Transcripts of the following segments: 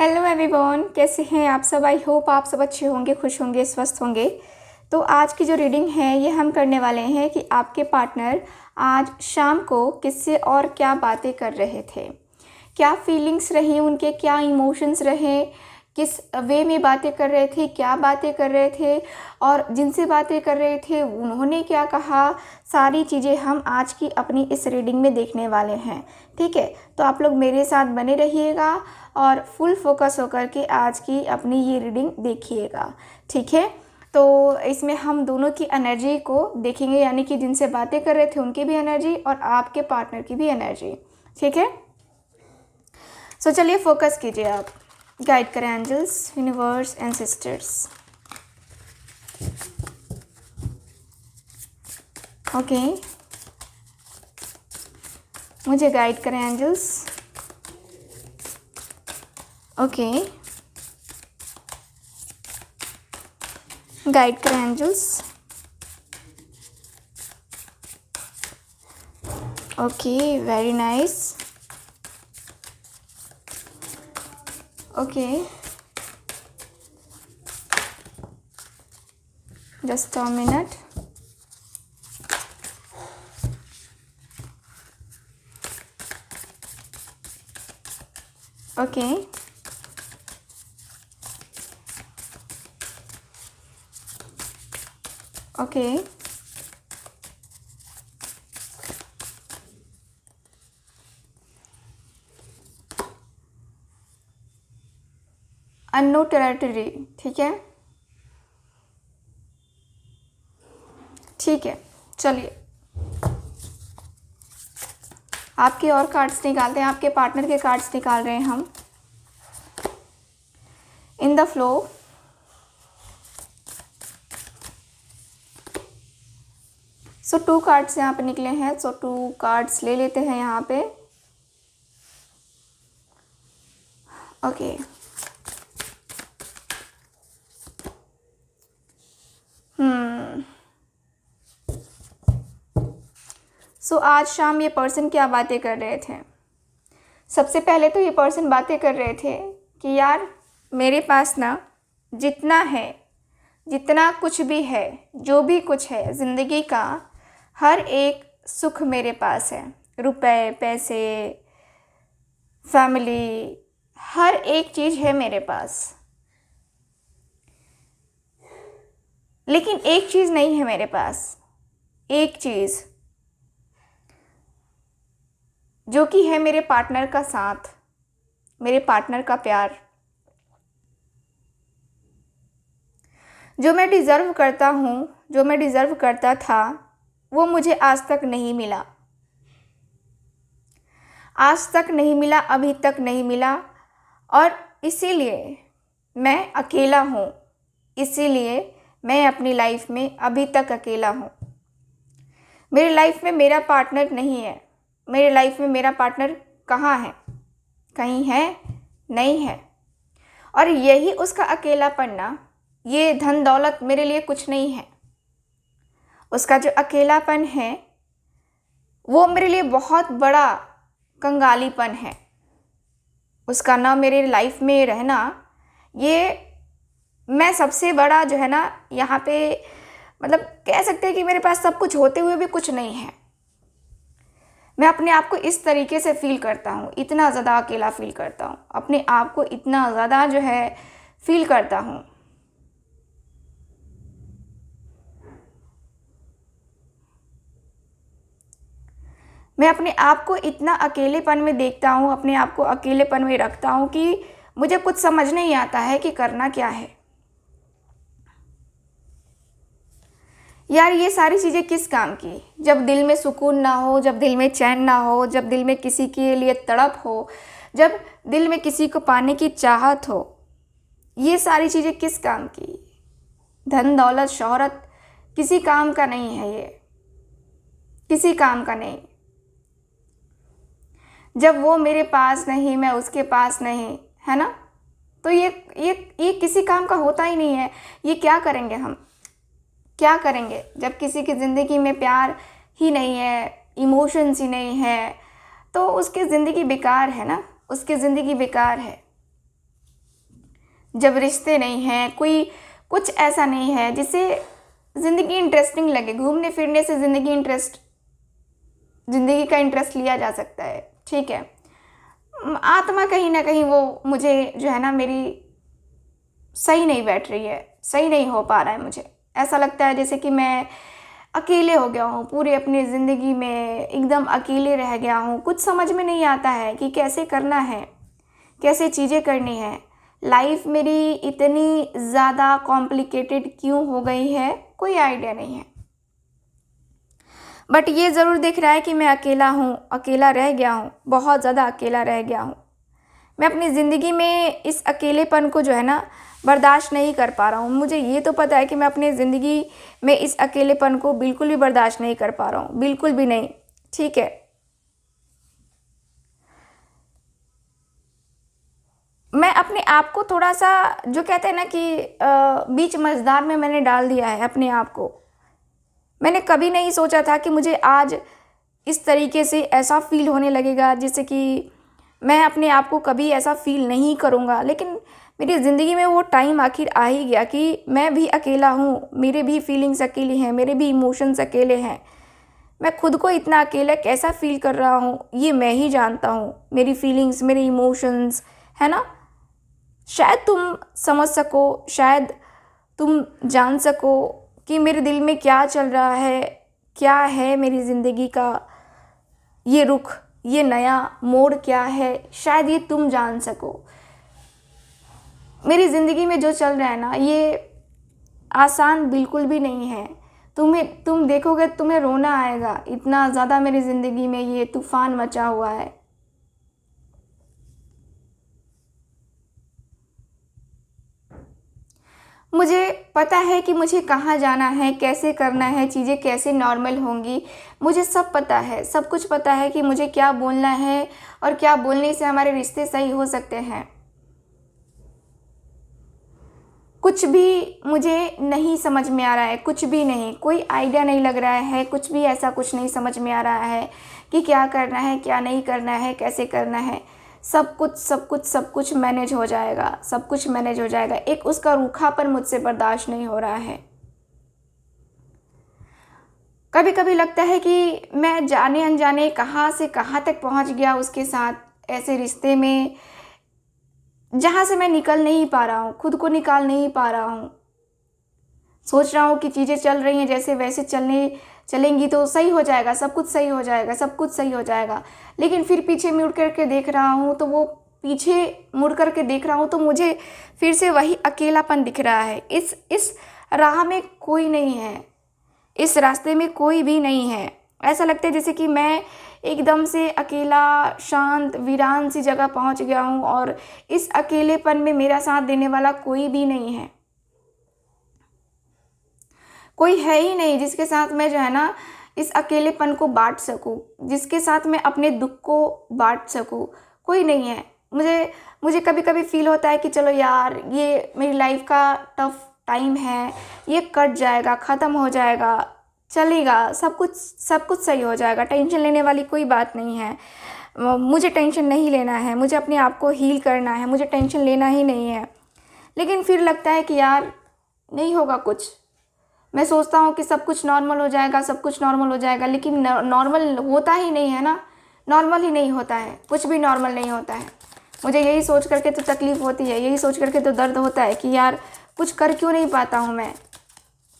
Hello everyone, कैसे हैं आप सब। आई होप आप सब अच्छे होंगे, खुश होंगे, स्वस्थ होंगे। तो आज की जो रीडिंग है ये हम करने वाले हैं कि आपके पार्टनर आज शाम को किससे और क्या बातें कर रहे थे, क्या फीलिंग्स रही उनके, क्या इमोशंस रहे, किस वे में बातें कर रहे थे, क्या बातें कर रहे थे और जिनसे बातें कर रहे थे उन्होंने क्या कहा। सारी चीज़ें हम आज की अपनी इस रीडिंग में देखने वाले हैं। ठीक है, तो आप लोग मेरे साथ बने रहिएगा और फुल फोकस होकर के आज की अपनी ये रीडिंग देखिएगा। ठीक है, तो इसमें हम दोनों की एनर्जी को देखेंगे, यानी कि जिनसे बातें कर रहे थे उनकी भी एनर्जी और आपके पार्टनर की भी एनर्जी। ठीक है, सो चलिए फोकस कीजिए आप। गाइड करें angels, universe and sisters. Okay, मुझे गाइड करें एंजल्स। ओके, गाइड करें angels. Okay, very nice. Okay, just a minute. Okay, okay, unknown territory. ठीक है, ठीक है, चलिए आपके और कार्ड्स निकालते हैं। आपके पार्टनर के कार्ड्स निकाल रहे हैं हम। In the flow, so 2 cards यहाँ पे निकले हैं, सो 2 कार्ड्स ले लेते हैं यहाँ पे। ओके, सो आज शाम ये पर्सन क्या बातें कर रहे थे। सबसे पहले तो ये पर्सन बातें कर रहे थे कि यार मेरे पास ना जितना है, जितना कुछ भी है, जो भी कुछ है ज़िंदगी का, हर एक सुख मेरे पास है। रुपए, पैसे, फैमिली, हर एक चीज़ है मेरे पास। लेकिन एक चीज़ नहीं है मेरे पास, एक चीज़ जो कि है मेरे पार्टनर का साथ, मेरे पार्टनर का प्यार। जो मैं डिज़र्व करता हूँ, जो मैं डिज़र्व करता था, वो मुझे आज तक नहीं मिला, आज तक नहीं मिला, अभी तक नहीं मिला। और इसीलिए मैं अकेला हूँ, इसीलिए मैं अपनी लाइफ में अभी तक अकेला हूँ। मेरी लाइफ में मेरा पार्टनर नहीं है। मेरे लाइफ में मेरा पार्टनर कहाँ है? कहीं है? नहीं है। और यही उसका अकेलापन ना, ये धन दौलत मेरे लिए कुछ नहीं है। उसका जो अकेलापन है वो मेरे लिए बहुत बड़ा कंगालीपन है। उसका ना मेरे लाइफ में रहना, ये मैं सबसे बड़ा जो है ना यहाँ पे, मतलब कह सकते हैं कि मेरे पास सब कुछ होते हुए भी कुछ नहीं है। मैं अपने आप को इस तरीके से फील करता हूँ, इतना ज़्यादा अकेला फील करता हूँ, अपने आप को इतना ज़्यादा जो है फील करता हूँ। मैं अपने आप को इतना अकेलेपन में देखता हूँ, अपने आप को अकेलेपन में रखता हूँ कि मुझे कुछ समझ नहीं आता है कि करना क्या है। यार ये सारी चीज़ें किस काम की, जब दिल में सुकून ना हो, जब दिल में चैन ना हो, जब दिल में किसी के लिए तड़प हो, जब दिल में किसी को पाने की चाहत हो, ये सारी चीज़ें किस काम की। धन दौलत शोहरत किसी काम का नहीं है, ये किसी काम का नहीं। जब वो मेरे पास नहीं, मैं उसके पास नहीं, है ना, तो ये किसी काम का होता ही नहीं है। ये क्या करेंगे हम, क्या करेंगे जब किसी की ज़िंदगी में प्यार ही नहीं है, इमोशंस ही नहीं है, तो उसकी ज़िंदगी बेकार है ना, उसकी ज़िंदगी बेकार है। जब रिश्ते नहीं हैं, कोई कुछ ऐसा नहीं है जिससे ज़िंदगी इंटरेस्टिंग लगे। घूमने फिरने से ज़िंदगी का इंटरेस्ट लिया जा सकता है, ठीक है। आत्मा कहीं ना कहीं वो मुझे जो है ना, मेरी सही नहीं बैठ रही है, सही नहीं हो पा रहा है। मुझे ऐसा लगता है जैसे कि मैं अकेले हो गया हूँ, पूरी अपनी ज़िंदगी में एकदम अकेले रह गया हूँ। कुछ समझ में नहीं आता है कि कैसे करना है, कैसे चीज़ें करनी है। लाइफ मेरी इतनी ज़्यादा कॉम्प्लिकेटेड क्यों हो गई है, कोई आइडिया नहीं है। बट ये ज़रूर दिख रहा है कि मैं अकेला हूँ, अकेला रह गया हूँ, बहुत ज़्यादा अकेला रह गया हूँ। मैं अपनी ज़िंदगी में इस अकेलेपन को जो है ना बर्दाश्त नहीं कर पा रहा हूँ। मुझे ये तो पता है कि मैं अपनी ज़िंदगी में इस अकेलेपन को बिल्कुल भी बर्दाश्त नहीं कर पा रहा हूँ, बिल्कुल भी नहीं, ठीक है। मैं अपने आप को थोड़ा सा, जो कहते हैं ना कि बीच मझधार में मैंने डाल दिया है अपने आप को। मैंने कभी नहीं सोचा था कि मुझे आज इस तरीके से ऐसा फील होने लगेगा, जैसे कि मैं अपने आप को कभी ऐसा फील नहीं करूँगा। लेकिन मेरी ज़िंदगी में वो टाइम आखिर आ ही गया कि मैं भी अकेला हूँ, मेरे भी फीलिंग्स अकेली हैं, मेरे भी इमोशंस अकेले हैं। मैं खुद को इतना अकेला कैसा फील कर रहा हूँ ये मैं ही जानता हूँ। मेरी फीलिंग्स, मेरे इमोशंस, है ना। शायद तुम समझ सको, शायद तुम जान सको कि मेरे दिल में क्या चल रहा है, क्या है मेरी ज़िंदगी का ये रुख, ये नया मोड़ क्या है। शायद ये तुम जान सको। मेरी ज़िंदगी में जो चल रहा है ना, ये आसान बिल्कुल भी नहीं है। तुम देखोगे तुम्हें रोना आएगा, इतना ज़्यादा मेरी ज़िंदगी में ये तूफ़ान मचा हुआ है। मुझे पता है कि मुझे कहाँ जाना है, कैसे करना है, चीज़ें कैसे नॉर्मल होंगी। मुझे सब पता है, सब कुछ पता है कि मुझे क्या बोलना है और क्या बोलने से हमारे रिश्ते सही हो सकते हैं। कुछ भी मुझे नहीं समझ में आ रहा है, कुछ भी नहीं, कोई आइडिया नहीं लग रहा है, कुछ भी ऐसा कुछ नहीं समझ में आ रहा है कि क्या करना है, क्या नहीं करना है, कैसे करना है। सब कुछ मैनेज हो जाएगा, सब कुछ मैनेज हो जाएगा। एक उसका रूखापन मुझसे बर्दाश्त नहीं हो रहा है। कभी कभी लगता है कि मैं जाने अनजाने कहाँ से कहाँ तक पहुँच गया उसके साथ, ऐसे रिश्ते में जहाँ से मैं निकल नहीं पा रहा हूँ, खुद को निकाल नहीं पा रहा हूँ। सोच रहा हूँ कि चीज़ें चल रही हैं जैसे वैसे चलेंगी तो सही हो जाएगा, सब कुछ सही हो जाएगा, सब कुछ सही हो जाएगा। लेकिन फिर पीछे मुड़ करके देख रहा हूँ तो मुझे फिर से वही अकेलापन दिख रहा है। इस राह में कोई नहीं है, इस रास्ते में कोई भी नहीं है। ऐसा लगता है जैसे कि मैं एकदम से अकेला, शांत, वीरान सी जगह पहुंच गया हूं और इस अकेलेपन में मेरा साथ देने वाला कोई भी नहीं है। कोई है ही नहीं जिसके साथ मैं जो है ना इस अकेलेपन को बांट सकूं, जिसके साथ मैं अपने दुख को बांट सकूं। कोई नहीं है। मुझे कभी कभी फील होता है कि चलो यार, ये मेरी लाइफ का टफ टाइम है, ये कट जाएगा, ख़त्म हो जाएगा, चलेगा, सब कुछ सही हो जाएगा। टेंशन लेने वाली कोई बात नहीं है। मुझे टेंशन नहीं लेना है, मुझे अपने आप को हील करना है, मुझे टेंशन लेना ही नहीं है। लेकिन फिर लगता है कि यार नहीं होगा कुछ। मैं सोचता हूँ कि सब कुछ नॉर्मल हो जाएगा, सब कुछ नॉर्मल हो जाएगा, लेकिन नॉर्मल होता ही नहीं है ना। नॉर्मल ही नहीं होता है, कुछ भी नॉर्मल नहीं होता है। मुझे यही सोच करके तो तकलीफ़ होती है, यही सोच करके तो दर्द होता है कि यार कुछ कर क्यों नहीं पाता हूँ मैं,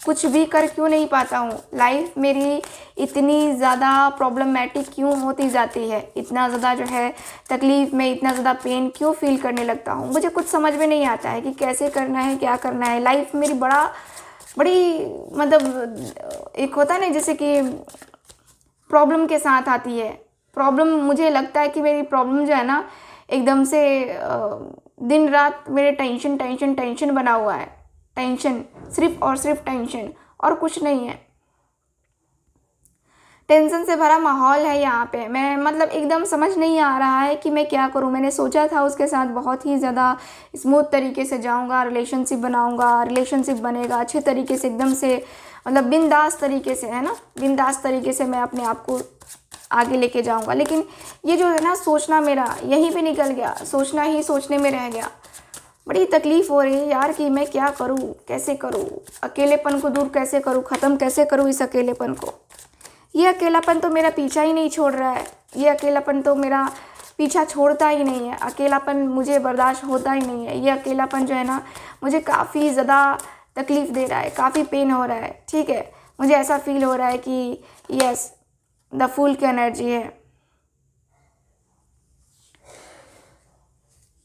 कुछ भी कर क्यों नहीं पाता हूँ। लाइफ मेरी इतनी ज़्यादा प्रॉब्लमेटिक क्यों होती जाती है, इतना ज़्यादा जो है तकलीफ़ में इतना ज़्यादा पेन क्यों फील करने लगता हूँ। मुझे कुछ समझ में नहीं आता है कि कैसे करना है, क्या करना है। लाइफ मेरी बड़ी मतलब एक होता है ना जैसे कि प्रॉब्लम के साथ आती है। प्रॉब्लम, मुझे लगता है कि मेरी प्रॉब्लम जो है ना एकदम से दिन रात मेरे टेंशन बना हुआ है। टेंशन, सिर्फ और सिर्फ टेंशन, और कुछ नहीं है। टेंशन से भरा माहौल है यहाँ पे। मैं मतलब एकदम समझ नहीं आ रहा है कि मैं क्या करूँ। मैंने सोचा था उसके साथ बहुत ही ज़्यादा स्मूथ तरीके से जाऊँगा, रिलेशनशिप बनाऊँगा, रिलेशनशिप बनेगा अच्छे तरीके से, एकदम से मतलब बिंदास तरीके से, है ना, बिंदास तरीके से मैं अपने आप को आगे लेके जाऊँगा। लेकिन ये जो है ना सोचना मेरा यहीं पे निकल गया, सोचना ही सोचने में रह गया। बड़ी तकलीफ़ हो रही है यार कि मैं क्या करूँ, कैसे करूँ, अकेलेपन को दूर कैसे करूँ, ख़त्म कैसे करूँ इस अकेलेपन को। ये अकेलापन तो मेरा पीछा ही नहीं छोड़ रहा है, ये अकेलापन तो मेरा पीछा छोड़ता ही नहीं है, अकेलापन मुझे बर्दाश्त होता ही नहीं है। ये अकेलापन जो है ना मुझे काफ़ी ज़्यादा तकलीफ़ दे रहा है, काफ़ी पेन हो रहा है। ठीक है, मुझे ऐसा फील हो रहा है कि यस, द फूल की एनर्जी है।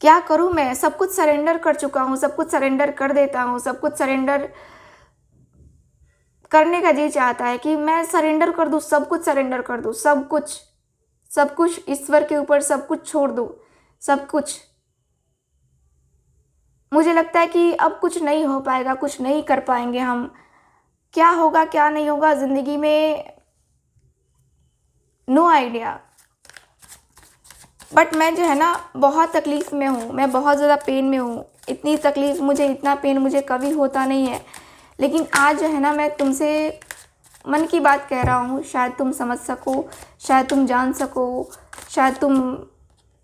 क्या करूँ मैं? सब कुछ सरेंडर कर चुका हूँ, सब कुछ सरेंडर कर देता हूँ, सब कुछ सरेंडर करने का जी चाहता है कि मैं सरेंडर कर दूँ, सब कुछ सरेंडर कर दूँ, सब कुछ ईश्वर के ऊपर सब कुछ छोड़ दूँ, सब कुछ। मुझे लगता है कि अब कुछ नहीं हो पाएगा, कुछ नहीं कर पाएंगे हम। क्या होगा क्या नहीं होगा ज़िंदगी में, नो आइडिया। बट मैं जो है ना बहुत तकलीफ़ में हूँ, मैं बहुत ज़्यादा पेन में हूँ। इतनी तकलीफ़ मुझे, इतना पेन मुझे कभी होता नहीं है। लेकिन आज जो है ना मैं तुमसे मन की बात कह रहा हूँ, शायद तुम समझ सको, शायद तुम जान सको, शायद तुम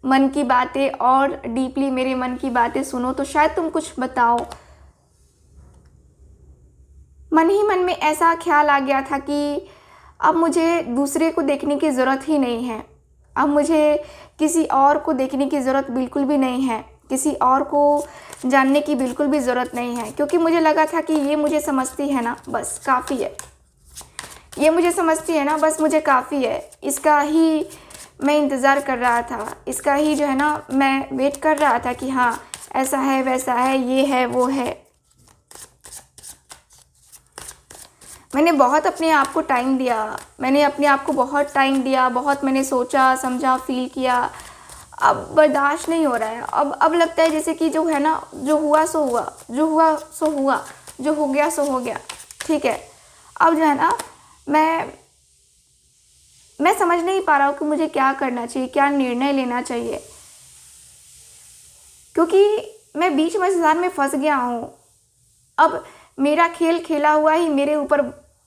मन की बातें और डीपली मेरे मन की बातें सुनो तो शायद तुम कुछ बताओ। मन ही मन में ऐसा ख्याल आ गया था कि अब मुझे दूसरे को देखने की ज़रूरत ही नहीं है, अब मुझे किसी और को देखने की ज़रूरत बिल्कुल भी नहीं है, किसी और को जानने की बिल्कुल भी ज़रूरत नहीं है। क्योंकि मुझे लगा था कि ये मुझे समझती है ना, बस काफ़ी है, ये मुझे समझती है ना, बस मुझे काफ़ी है। इसका ही मैं इंतज़ार कर रहा था, इसका ही जो है ना मैं वेट कर रहा था कि हाँ ऐसा है, वैसा है, ये है, वो है। मैंने बहुत अपने आप को टाइम दिया, मैंने अपने आप को बहुत टाइम दिया, बहुत मैंने सोचा, समझा, फील किया। अब बर्दाश्त नहीं हो रहा है। अब लगता है जैसे कि जो है ना, जो हुआ सो हुआ, जो हुआ सो हुआ, जो हो गया सो हो गया। ठीक है, अब जो है ना मैं समझ नहीं पा रहा हूँ कि मुझे क्या करना चाहिए, क्या निर्णय लेना चाहिए। क्योंकि मैं बीच मझधार में फंस गया हूँ। अब मेरा खेल खेला हुआ ही मेरे ऊपर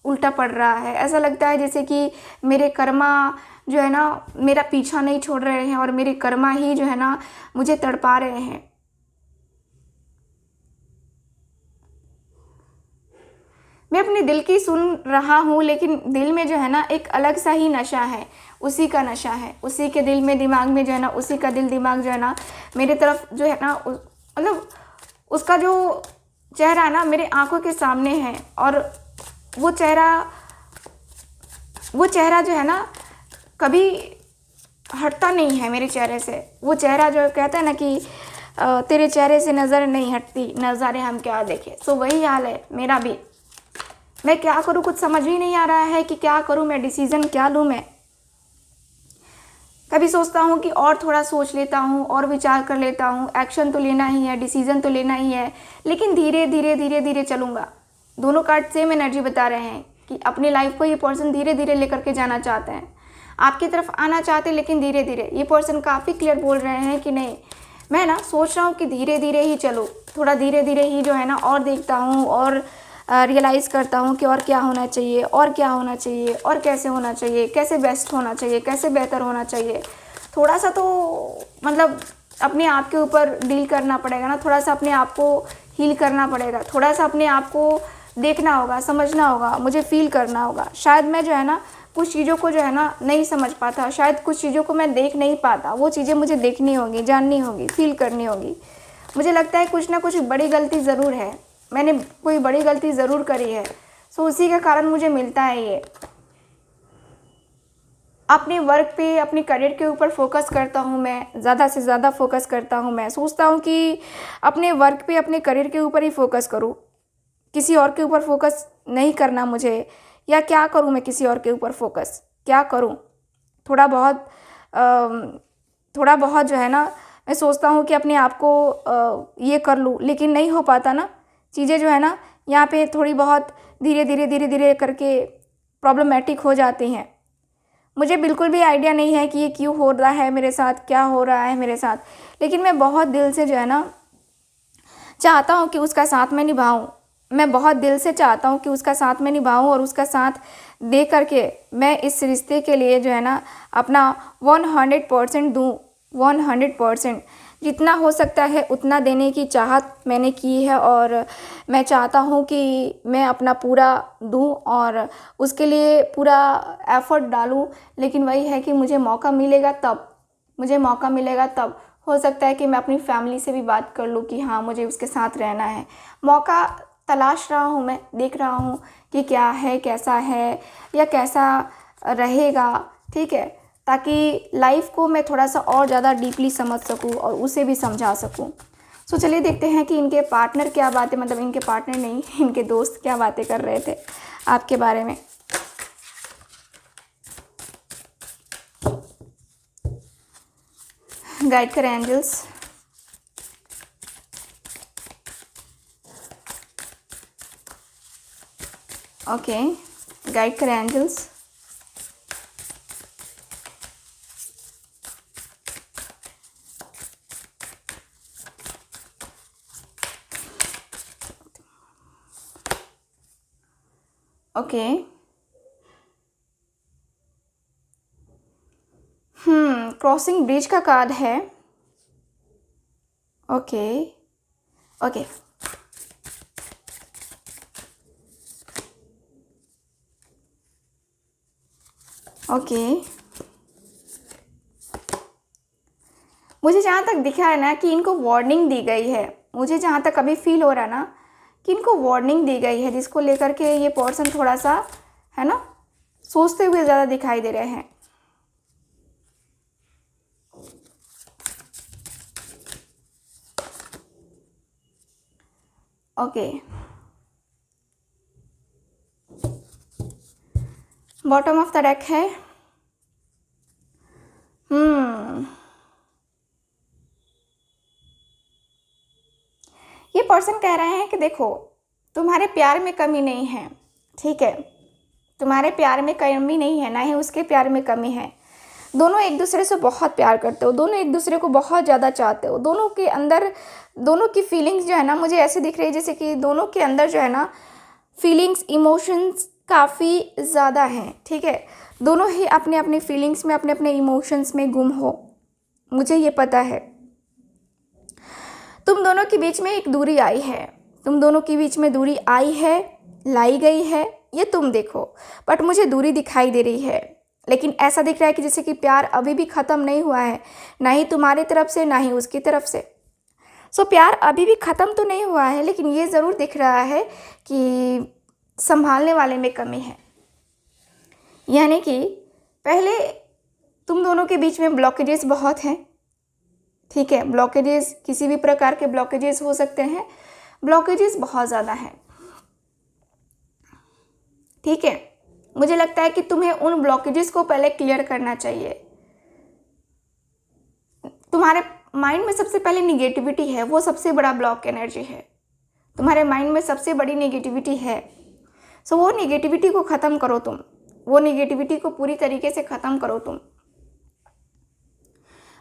उल्टा पड़ रहा है। ऐसा लगता है जैसे कि मेरे कर्मा जो है ना मेरा पीछा नहीं छोड़ रहे हैं और मेरे कर्मा ही जो है ना मुझे तड़पा रहे हैं। मैं अपने दिल की सुन रहा हूँ, लेकिन दिल में जो है ना एक अलग सा ही नशा है, उसी का नशा है, उसी के दिल में, दिमाग में जो है ना, उसी का दिल दिमाग जो है ना मेरे तरफ जो है ना मतलब उसका जो चेहरा ना मेरे आंखों के सामने है। और वो चेहरा जो है ना कभी हटता नहीं है मेरे चेहरे से। वो चेहरा जो कहता है ना कि तेरे चेहरे से नज़र नहीं हटती, नज़ारे हम क्या देखें। सो वही हाल है मेरा भी। मैं क्या करूँ, कुछ समझ ही नहीं आ रहा है कि क्या करूँ मैं, डिसीज़न क्या लूँ मैं। कभी सोचता हूँ कि और थोड़ा सोच लेता हूँ और विचार कर लेता हूँ, एक्शन तो लेना ही है, डिसीज़न तो लेना ही है, लेकिन धीरे धीरे धीरे धीरे चलूँगा। दोनों कार्ड सेम एनर्जी बता रहे हैं कि अपनी लाइफ को ये पर्सन धीरे धीरे लेकर के जाना चाहते हैं, आपकी तरफ आना चाहते हैं, लेकिन धीरे धीरे। ये पर्सन काफ़ी क्लियर बोल रहे हैं कि नहीं, मैं ना सोच रहा हूँ कि धीरे धीरे ही चलो, थोड़ा धीरे धीरे ही जो है ना और देखता हूँ और रियलाइज़ करता हूँ कि और क्या होना चाहिए, और क्या होना चाहिए, और कैसे होना चाहिए, कैसे बेस्ट होना चाहिए, कैसे बेहतर होना चाहिए। थोड़ा सा तो मतलब अपने आप के ऊपर डील करना पड़ेगा ना, थोड़ा सा अपने आप को हील करना पड़ेगा, थोड़ा सा अपने आप को देखना होगा, समझना होगा, मुझे फील करना होगा। शायद मैं जो है ना कुछ चीज़ों को जो है ना नहीं समझ पाता, शायद कुछ चीज़ों को मैं देख नहीं पाता, वो चीज़ें मुझे देखनी होगी, जाननी होगी, फील करनी होगी। मुझे लगता है कुछ ना कुछ बड़ी गलती ज़रूर है, मैंने कोई बड़ी गलती ज़रूर करी है। सो उसी के कारण मुझे मिलता है ये। अपने वर्क पे, अपने करियर के ऊपर फोकस करता हूँ मैं, ज़्यादा से ज़्यादा फोकस करता हूँ मैं। सोचता हूँ कि अपने वर्क पे, अपने करियर के ऊपर ही फोकस करूँ, किसी और के ऊपर फोकस नहीं करना मुझे। या क्या करूँ मैं, किसी और के ऊपर फोकस क्या करूँ। थोड़ा बहुत जो है ना मैं सोचता हूँ कि अपने आप को ये कर लूँ, लेकिन नहीं हो पाता ना चीज़ें जो है ना यहाँ पे थोड़ी बहुत धीरे धीरे करके प्रॉब्लमेटिक हो जाती हैं। मुझे बिल्कुल भी आइडिया नहीं है कि ये क्यों हो रहा है मेरे साथ, क्या हो रहा है मेरे साथ, लेकिन मैं बहुत दिल से जो है ना चाहता हूँ कि उसका साथ में निभाऊँ। मैं बहुत दिल से चाहता हूँ कि उसका साथ में निभाऊँ और उसका साथ दे करके मैं इस रिश्ते के लिए जो है ना अपना 100% दूँ, 100%। जितना हो सकता है उतना देने की चाहत मैंने की है, और मैं चाहता हूँ कि मैं अपना पूरा दूँ और उसके लिए पूरा एफ़र्ट डालूँ। लेकिन वही है कि मुझे मौका मिलेगा तब हो सकता है कि मैं अपनी फैमिली से भी बात कर लूँ कि हाँ, मुझे उसके साथ रहना है। मौका तलाश रहा हूँ, मैं देख रहा हूँ कि क्या है, कैसा है या कैसा रहेगा, ठीक है, ताकि लाइफ को मैं थोड़ा सा और ज़्यादा डीपली समझ सकूँ और उसे भी समझा सकूँ। सो चलिए देखते हैं कि इनके पार्टनर क्या बातें, मतलब इनके पार्टनर नहीं, इनके दोस्त क्या बातें कर रहे थे आपके बारे में। गाइड करें एंजल्स। ओके, गाइड करें एंजल्स। ओके, क्रॉसिंग ब्रिज का कार्ड है। ओके ओके, ओके, मुझे जहाँ तक दिखा है ना कि इनको वार्निंग दी गई है, मुझे जहाँ तक अभी फील हो रहा है ना कि इनको वार्निंग दी गई है, जिसको लेकर के ये पर्सन थोड़ा सा है ना सोचते हुए ज़्यादा दिखाई दे रहे हैं। Okay, bottom of the deck है। ये पर्सन कह रहे हैं कि देखो, तुम्हारे प्यार में कमी नहीं है, ठीक है, तुम्हारे प्यार में कमी नहीं है, ना ही उसके प्यार में कमी है। दोनों एक दूसरे से बहुत प्यार करते हो, दोनों एक दूसरे को बहुत ज़्यादा चाहते हो। दोनों के अंदर, दोनों की फीलिंग्स जो है ना, मुझे ऐसे दिख रही है जैसे कि दोनों के अंदर जो है ना फीलिंग्स, इमोशंस काफ़ी ज़्यादा हैं, ठीक है। दोनों ही अपने अपने फीलिंग्स में, अपने अपने इमोशंस में गुम हो, मुझे ये पता है। तुम दोनों के बीच में एक दूरी आई है, तुम दोनों के बीच में दूरी आई है, लाई गई है, ये तुम देखो, बट मुझे दूरी दिखाई दे रही है। लेकिन ऐसा दिख रहा है कि जैसे कि प्यार अभी भी ख़त्म नहीं हुआ है, ना ही तुम्हारी तरफ से ना ही उसकी तरफ से। सो प्यार अभी भी ख़त्म तो नहीं हुआ है, लेकिन ये ज़रूर दिख रहा है कि संभालने वाले में कमी है। यानी कि पहले तुम दोनों के बीच में ब्लॉकेजेस बहुत हैं, ठीक है, ब्लॉकेजेस, किसी भी प्रकार के ब्लॉकेजेस हो सकते हैं, ब्लॉकेजेस बहुत ज़्यादा हैं, ठीक है। मुझे लगता है कि तुम्हें उन ब्लॉकेजेस को पहले क्लियर करना चाहिए। तुम्हारे माइंड में सबसे पहले निगेटिविटी है, वो सबसे बड़ा ब्लॉक एनर्जी है। तुम्हारे माइंड में सबसे बड़ी निगेटिविटी है। सो वो निगेटिविटी को ख़त्म करो तुम, वो निगेटिविटी को पूरी तरीके से ख़त्म करो तुम।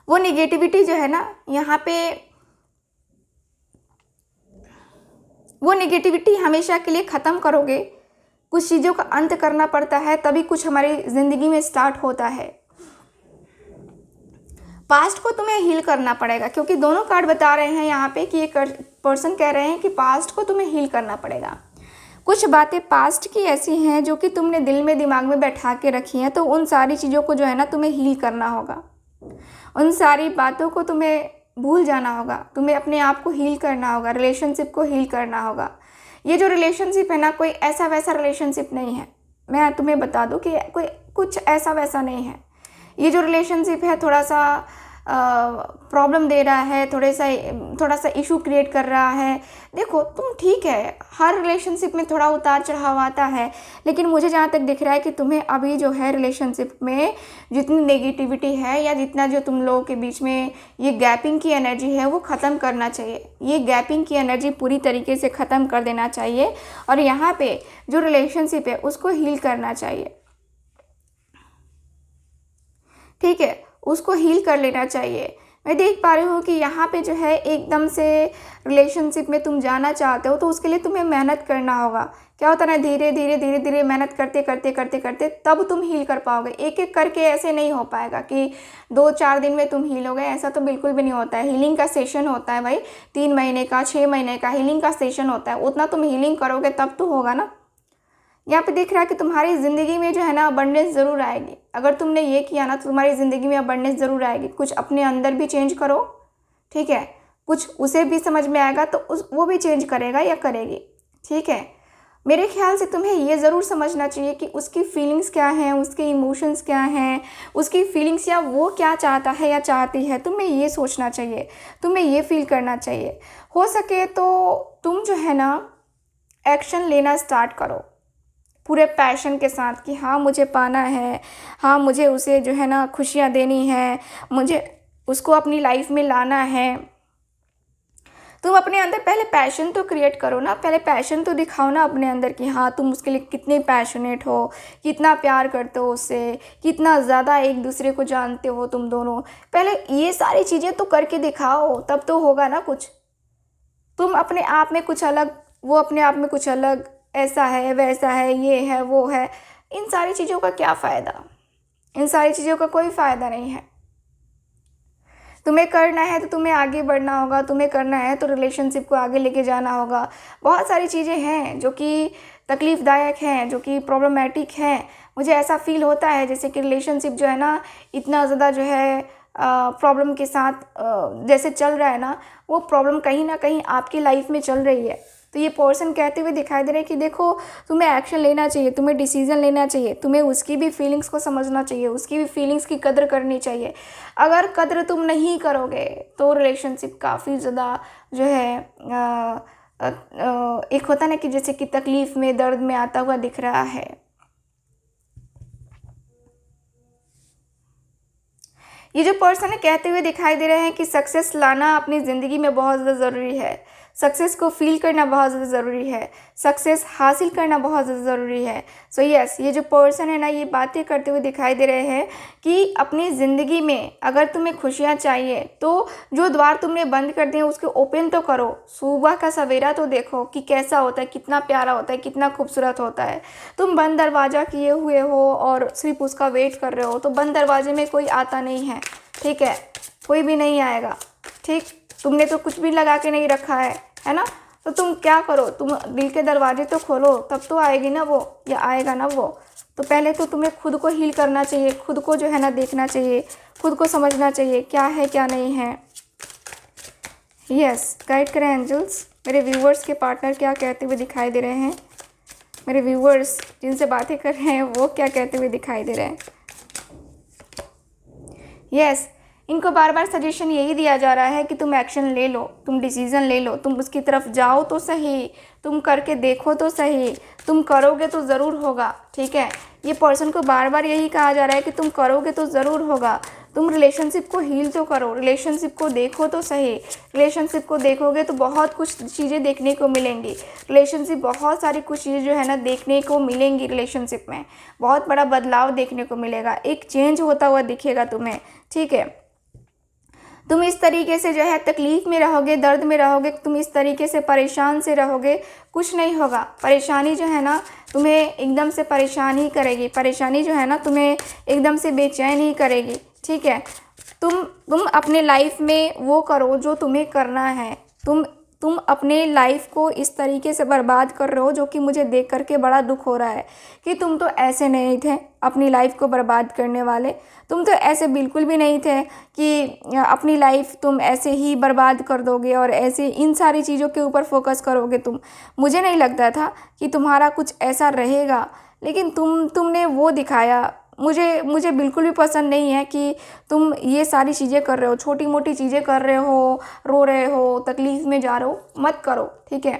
वो निगेटिविटी जो है ना, यहाँ पे वो निगेटिविटी हमेशा के लिए ख़त्म करोगे। कुछ चीज़ों का अंत करना पड़ता है, तभी कुछ हमारी ज़िंदगी में स्टार्ट होता है। पास्ट को तुम्हें हील करना पड़ेगा, क्योंकि दोनों कार्ड बता रहे हैं यहाँ पे कि एक पर्सन कह रहे हैं कि पास्ट को तुम्हें हील करना पड़ेगा। कुछ बातें पास्ट की ऐसी हैं जो कि तुमने दिल में, दिमाग में बैठा के रखी हैं, तो उन सारी चीज़ों को जो है ना तुम्हें हील करना होगा। उन सारी बातों को तुम्हें भूल जाना होगा, तुम्हें अपने आप को हील करना होगा, रिलेशनशिप को हील करना होगा। ये जो रिलेशनशिप है ना, कोई ऐसा वैसा रिलेशनशिप नहीं है। मैं तुम्हें बता दूं कि कोई कुछ ऐसा वैसा नहीं है। ये जो रिलेशनशिप है थोड़ा सा प्रॉब्लम दे रहा है, थोड़ा सा इशू क्रिएट कर रहा है। देखो तुम ठीक है, हर रिलेशनशिप में थोड़ा उतार चढ़ाव आता है, लेकिन मुझे जहाँ तक दिख रहा है कि तुम्हें अभी जो है रिलेशनशिप में जितनी नेगेटिविटी है या जितना जो तुम लोगों के बीच में ये गैपिंग की एनर्जी है वो ख़त्म करना चाहिए। ये गैपिंग की एनर्जी पूरी तरीके से ख़त्म कर देना चाहिए, और यहाँ पे जो रिलेशनशिप है उसको हील करना चाहिए, ठीक है, उसको हील कर लेना चाहिए। मैं देख पा रही हूँ कि यहाँ पे जो है एकदम से रिलेशनशिप में तुम जाना चाहते हो, तो उसके लिए तुम्हें मेहनत करना होगा। क्या होता है ना, धीरे धीरे धीरे धीरे मेहनत करते करते करते करते तब तुम हील कर पाओगे। एक एक करके ऐसे नहीं हो पाएगा कि 2-4 दिन में तुम हील हो गए, ऐसा तो बिल्कुल भी नहीं होता है। हीलिंग का सेशन होता है भाई, 3 महीने का 6 महीने का हीलिंग का सेशन होता है। उतना तुम हीलिंग करोगे तब तो होगा ना। यहाँ पे दिख रहा है कि तुम्हारी ज़िंदगी में जो है ना अबंडेंस ज़रूर आएगी। अगर तुमने ये किया ना तो तुम्हारी ज़िंदगी में अबंडेंस ज़रूर आएगी। कुछ अपने अंदर भी चेंज करो, ठीक है, कुछ उसे भी समझ में आएगा तो वो भी चेंज करेगा या करेगी, ठीक है। मेरे ख्याल से तुम्हें ये ज़रूर समझना चाहिए कि उसकी फीलिंग्स क्या हैं, उसके इमोशंस क्या हैं, उसकी फीलिंग्स या वो क्या चाहता है या चाहती है। तुम्हें ये सोचना चाहिए, तुम्हें ये फील करना चाहिए। हो सके तो तुम जो है ना एक्शन लेना स्टार्ट करो पूरे पैशन के साथ कि हाँ मुझे पाना है, हाँ मुझे उसे जो है ना खुशियाँ देनी है, मुझे उसको अपनी लाइफ में लाना है। तुम अपने अंदर पहले पैशन तो क्रिएट करो ना, पहले पैशन तो दिखाओ ना अपने अंदर कि हाँ तुम उसके लिए कितने पैशनेट हो, कितना प्यार करते हो उससे, कितना ज़्यादा एक दूसरे को जानते हो तुम दोनों। पहले ये सारी चीज़ें तो करके दिखाओ, तब तो होगा ना कुछ। तुम अपने आप में कुछ अलग, वो अपने आप में कुछ अलग, ऐसा है वैसा है, ये है वो है, इन सारी चीज़ों का क्या फ़ायदा? इन सारी चीज़ों का कोई फ़ायदा नहीं है। तुम्हें करना है तो तुम्हें आगे बढ़ना होगा, तुम्हें करना है तो रिलेशनशिप को आगे लेके जाना होगा। बहुत सारी चीज़ें हैं जो कि तकलीफ़दायक हैं, जो कि प्रॉब्लमेटिक हैं। मुझे ऐसा फ़ील होता है जैसे कि रिलेशनशिप जो है ना इतना ज़्यादा जो है प्रॉब्लम के साथ जैसे चल रहा है ना, वो प्रॉब्लम कहीं ना कहीं आपकी लाइफ में चल रही है। तो ये पर्सन कहते हुए दिखाई दे रहे हैं कि देखो तुम्हें एक्शन लेना चाहिए, तुम्हें डिसीजन लेना चाहिए, तुम्हें उसकी भी फीलिंग्स को समझना चाहिए, उसकी भी फीलिंग्स की कदर करनी चाहिए। अगर कदर तुम नहीं करोगे तो रिलेशनशिप काफ़ी ज़्यादा जो है एक होता ना कि जैसे कि तकलीफ़ में, दर्द में आता हुआ दिख रहा है। ये जो पर्सन है कहते हुए दिखाई दे रहे हैं कि सक्सेस लाना अपनी ज़िंदगी में बहुत ज़्यादा ज़रूरी है, सक्सेस को फील करना बहुत ज़्यादा ज़रूरी है, सक्सेस हासिल करना बहुत ज़्यादा ज़रूरी है। सो यस, ये जो पर्सन है ना ये बातें करते हुए दिखाई दे रहे हैं कि अपनी ज़िंदगी में अगर तुम्हें खुशियाँ चाहिए तो जो द्वार तुमने बंद कर दिए उसको ओपन तो करो। सुबह का सवेरा तो देखो कि कैसा होता है, कितना प्यारा होता है, कितना खूबसूरत होता है। तुम बंद दरवाज़ा किए हुए हो और सिर्फ उसका वेट कर रहे हो, तो बंद दरवाजे में कोई आता नहीं है, ठीक है, कोई भी नहीं आएगा, ठीक। तुमने तो कुछ भी लगा के नहीं रखा है ना। तो तुम क्या करो, तुम दिल के दरवाजे तो खोलो, तब तो आएगी ना वो, या आएगा ना वो। तो पहले तो तुम्हें खुद को हील करना चाहिए, खुद को जो है ना देखना चाहिए, खुद को समझना चाहिए क्या है क्या नहीं है। यस, गाइड करें एंजल्स, मेरे व्यूवर्स के पार्टनर क्या कहते हुए दिखाई दे रहे हैं, मेरे व्यूवर्स जिनसे बातें कर रहे हैं वो क्या कहते हुए दिखाई दे रहे हैं। यस, इनको बार बार सजेशन यही दिया जा रहा है कि तुम एक्शन ले लो, तुम डिसीज़न ले लो, तुम उसकी तरफ जाओ तो सही, तुम करके देखो तो सही, तुम करोगे तो ज़रूर होगा, ठीक है। ये पर्सन को बार बार यही कहा जा रहा है कि तुम करोगे तो ज़रूर होगा। तुम रिलेशनशिप को हील तो करो, रिलेशनशिप को देखो तो सही। रिलेशनशिप को देखोगे तो बहुत कुछ चीज़ें देखने को मिलेंगी। रिलेशनशिप बहुत सारी कुछ चीज़ें जो है ना देखने को मिलेंगी। रिलेशनशिप में बहुत बड़ा बदलाव देखने को मिलेगा, एक चेंज होता हुआ दिखेगा तुम्हें, ठीक है। तुम इस तरीके से जो है तकलीफ़ में रहोगे, दर्द में रहोगे, तुम इस तरीके से परेशान से रहोगे, कुछ नहीं होगा। परेशानी जो है ना तुम्हें एकदम से परेशान ही करेगी, परेशानी जो है ना तुम्हें एकदम से बेचैन ही करेगी, ठीक है। तुम अपने लाइफ में वो करो जो तुम्हें करना है। तुम अपने लाइफ को इस तरीके से बर्बाद कर रहे हो, जो कि मुझे देख करके बड़ा दुख हो रहा है कि तुम तो ऐसे नहीं थे अपनी लाइफ को बर्बाद करने वाले। तुम तो ऐसे बिल्कुल भी नहीं थे कि अपनी लाइफ तुम ऐसे ही बर्बाद कर दोगे और ऐसे इन सारी चीज़ों के ऊपर फोकस करोगे तुम। मुझे नहीं लगता था कि तुम्हारा कुछ ऐसा रहेगा, लेकिन तुमने वो दिखाया। मुझे बिल्कुल भी पसंद नहीं है कि तुम ये सारी चीज़ें कर रहे हो, छोटी मोटी चीज़ें कर रहे हो, रो रहे हो, तकलीफ़ में जा रहे हो, मत करो, ठीक है।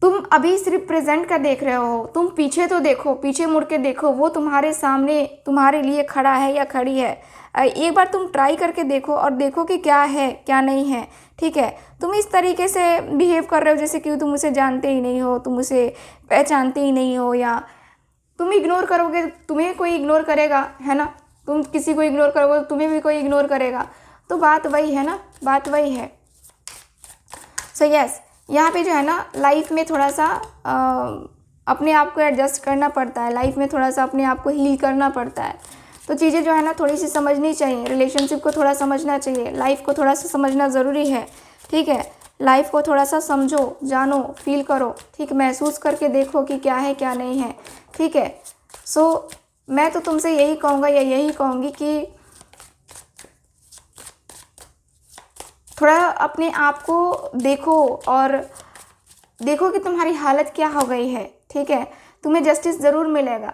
तुम अभी सिर्फ प्रेजेंट का देख रहे हो, तुम पीछे तो देखो, पीछे मुड़ के देखो, वो तुम्हारे सामने तुम्हारे लिए खड़ा है या खड़ी है। एक बार तुम ट्राई करके देखो और देखो कि क्या है क्या नहीं है, ठीक है। तुम इस तरीके से बिहेव कर रहे हो जैसे कि तुम उसे जानते ही नहीं हो, तुम उसे पहचानते ही नहीं हो, या तुम इग्नोर करोगे, तुम्हें कोई इग्नोर करेगा, है ना। तुम किसी को इग्नोर करोगे तो तुम्हें भी कोई इग्नोर करेगा। तो बात वही है ना, बात वही है। सो यस, यहाँ पे जो है ना लाइफ में थोड़ा सा अपने आप को एडजस्ट करना पड़ता है, लाइफ में थोड़ा सा अपने आप को हील करना पड़ता है। तो चीज़ें जो है ना थोड़ी सी समझनी चाहिए, रिलेशनशिप को थोड़ा समझना चाहिए, लाइफ को थोड़ा सा समझना ज़रूरी है। ठीक है, लाइफ को थोड़ा सा समझो, जानो, फील करो, ठीक, महसूस करके देखो कि क्या है क्या नहीं है। ठीक है, सो मैं तो तुमसे यही कहूँगा या यही कहूँगी कि थोड़ा अपने आप को देखो और देखो कि तुम्हारी हालत क्या हो गई है। ठीक है, तुम्हें जस्टिस ज़रूर मिलेगा,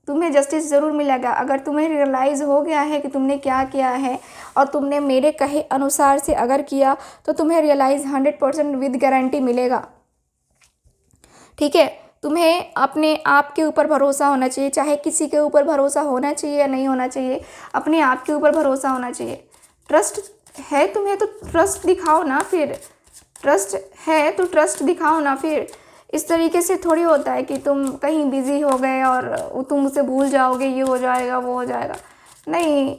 तुम्हें जस्टिस ज़रूर मिलेगा। अगर तुम्हें रियलाइज़ हो गया है कि तुमने क्या किया है और तुमने मेरे कहे अनुसार से अगर किया तो तुम्हें रियलाइज़ 100% विद गारंटी मिलेगा। ठीक है, तुम्हें अपने आप के ऊपर भरोसा होना चाहिए, चाहे किसी के ऊपर भरोसा होना चाहिए या नहीं होना चाहिए, अपने आप के ऊपर भरोसा होना चाहिए। ट्रस्ट है तुम्हें तो ट्रस्ट दिखाओ ना, फिर ट्रस्ट है तो ट्रस्ट दिखाओ ना। फिर इस तरीके से थोड़ी होता है कि तुम कहीं बिज़ी हो गए और तुम उसे भूल जाओगे, ये हो जाएगा वो हो जाएगा। नहीं,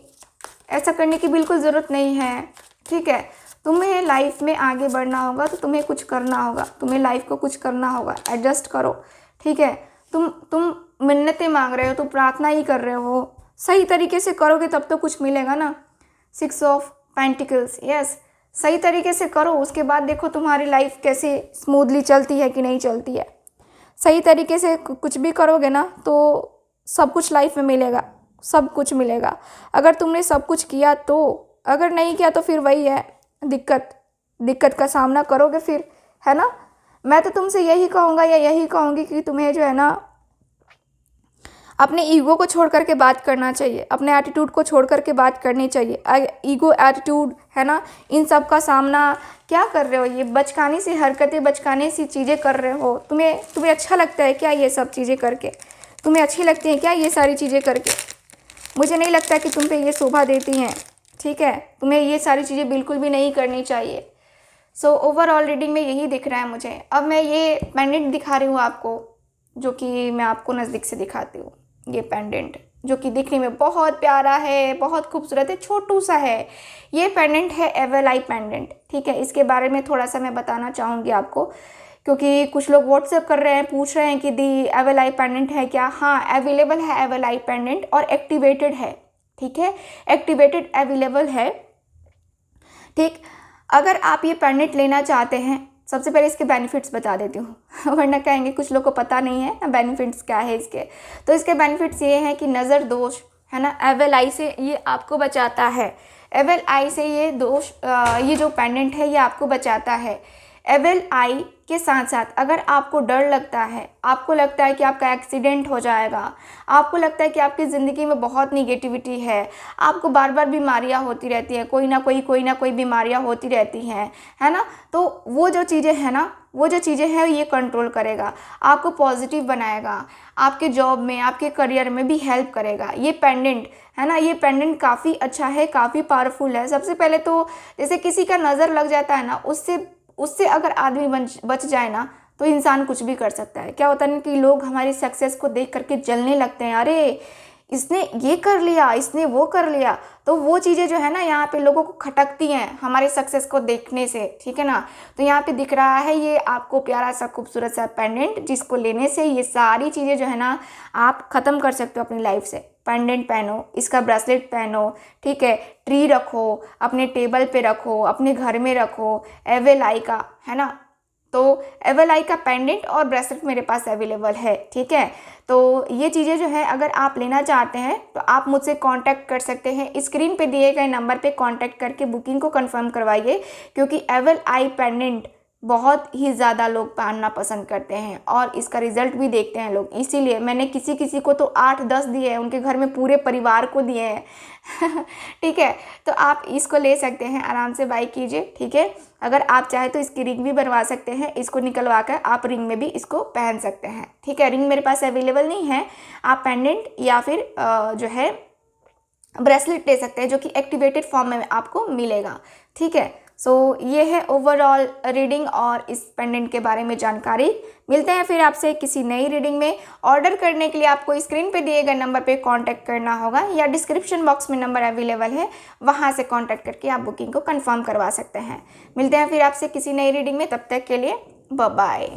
ऐसा करने की बिल्कुल ज़रूरत नहीं है। ठीक है, तुम्हें लाइफ में आगे बढ़ना होगा तो तुम्हें कुछ करना होगा, तुम्हें लाइफ को कुछ करना होगा, एडजस्ट करो। ठीक है, तुम मिन्नतें मांग रहे हो, तुम प्रार्थना ही कर रहे हो, सही तरीके से करोगे तब तो कुछ मिलेगा ना। 6 ऑफ पेंटिकल्स, यस, सही तरीके से करो, उसके बाद देखो तुम्हारी लाइफ कैसे स्मूथली चलती है कि नहीं चलती है। सही तरीके से कुछ भी करोगे ना तो सब कुछ लाइफ में मिलेगा, सब कुछ मिलेगा। अगर तुमने सब कुछ किया तो, अगर नहीं किया तो फिर वही है, दिक्कत का सामना करोगे फिर, है ना। मैं तो तुमसे यही कहूँगा या यही कहूँगी कि तुम्हें जो है ना अपने ईगो को छोड़ करके बात करना चाहिए, अपने एटीट्यूड को छोड़ करके बात करनी चाहिए। ईगो, एटीट्यूड, है ना, इन सब का सामना क्या कर रहे हो, ये बचकानी सी हरकतें, बचकानी सी चीज़ें कर रहे हो। तुम्हें अच्छा लगता है क्या ये सब चीज़ें करके? तुम्हें अच्छी लगती हैं क्या ये सारी चीज़ें करके? मुझे नहीं लगता कि तुम पे ये शोभा देती हैं। ठीक है, तुम्हें ये सारी चीज़ें बिल्कुल भी नहीं करनी चाहिए। सो ओवरऑल रीडिंग में यही दिख रहा है मुझे। अब मैं ये पेंडेंट दिखा रही हूँ आपको, जो कि मैं आपको नज़दीक से दिखाती हूँ। ये पेंडेंट जो कि दिखने में बहुत प्यारा है, बहुत खूबसूरत है, छोटू सा है। ये पेंडेंट है एवल आई पेंडेंट। ठीक है, इसके बारे में थोड़ा सा मैं बताना चाहूँगी आपको, क्योंकि कुछ लोग व्हाट्सएप कर रहे हैं, पूछ रहे हैं कि दी एवल आई पेंडेंट है क्या। हाँ, अवेलेबल है एवल आई पेंडेंट और एक्टिवेटेड है। ठीक है, एक्टिवेटेड अवेलेबल है। ठीक, अगर आप ये पेंडेंट लेना चाहते हैं, सबसे पहले इसके बेनिफिट्स बता देती हूँ वरना कहेंगे कुछ लोग को पता नहीं है ना बेनिफिट्स क्या है इसके। तो इसके बेनिफिट्स ये हैं कि नज़र दोष, है ना, एवल आई से ये आपको बचाता है। एवल आई से ये दोष, ये जो पेंडेंट है ये आपको बचाता है। एवल आई के साथ साथ अगर आपको डर लगता है, आपको लगता है कि आपका एक्सीडेंट हो जाएगा, आपको लगता है कि आपकी ज़िंदगी में बहुत निगेटिविटी है, आपको बार बार बीमारियां होती रहती हैं, कोई ना कोई बीमारियां होती रहती हैं, है ना, तो वो जो चीज़ें हैं ना, वो जो चीज़ें हैं ये कंट्रोल करेगा, आपको पॉजिटिव बनाएगा, आपके जॉब में, आपके करियर में भी हेल्प करेगा ये पेंडेंट, है ना। ये पेंडेंट काफ़ी अच्छा है, काफ़ी पावरफुल है। सबसे पहले तो जैसे किसी का नज़र लग जाता है ना, उससे अगर आदमी बच जाए ना तो इंसान कुछ भी कर सकता है। क्या होता है ना कि लोग हमारी सक्सेस को देख करके जलने लगते हैं, अरे इसने ये कर लिया, इसने वो कर लिया। तो वो चीज़ें जो है ना यहाँ पे लोगों को खटकती हैं हमारे सक्सेस को देखने से। ठीक है ना, तो यहाँ पे दिख रहा है ये आपको प्यारा सा खूबसूरत सा पेंडेंट, जिसको लेने से ये सारी चीज़ें जो है ना आप ख़त्म कर सकते हो अपनी लाइफ से। पेंडेंट पहनो, इसका ब्रेसलेट पहनो, ठीक है, ट्री रखो, अपने टेबल पे रखो, अपने घर में रखो, एवल आई का, है ना। तो एवल आई का पेंडेंट और ब्रेसलेट मेरे पास अवेलेबल है। ठीक है, तो ये चीज़ें जो है अगर आप लेना चाहते हैं तो आप मुझसे कांटेक्ट कर सकते हैं। स्क्रीन पे दिए गए नंबर पे कांटेक्ट करके बुकिंग को कंफर्म करवाइए, क्योंकि एवल आई पेंडेंट बहुत ही ज़्यादा लोग पहनना पसंद करते हैं और इसका रिज़ल्ट भी देखते हैं लोग। इसीलिए मैंने किसी को तो 8-10 दिए हैं, उनके घर में पूरे परिवार को दिए हैं ठीक है, तो आप इसको ले सकते हैं, आराम से बाय कीजिए। ठीक है, अगर आप चाहे तो इसकी रिंग भी बनवा सकते हैं, इसको निकलवा कर आप रिंग में भी इसको पहन सकते हैं। ठीक है, रिंग मेरे पास अवेलेबल नहीं है, आप पेंडेंट या फिर जो है ब्रेसलेट ले सकते हैं, जो कि एक्टिवेटेड फॉर्म में आपको मिलेगा। ठीक है, सो ये है ओवरऑल रीडिंग और इस पेंडेंट के बारे में जानकारी। मिलते हैं फिर आपसे किसी नई रीडिंग में। ऑर्डर करने के लिए आपको स्क्रीन पे दिए गए नंबर पे कांटेक्ट करना होगा या डिस्क्रिप्शन बॉक्स में नंबर अवेलेबल है, वहां से कांटेक्ट करके आप बुकिंग को कंफर्म करवा सकते हैं। मिलते हैं फिर आपसे किसी नई रीडिंग में, तब तक के लिए बाय बाय।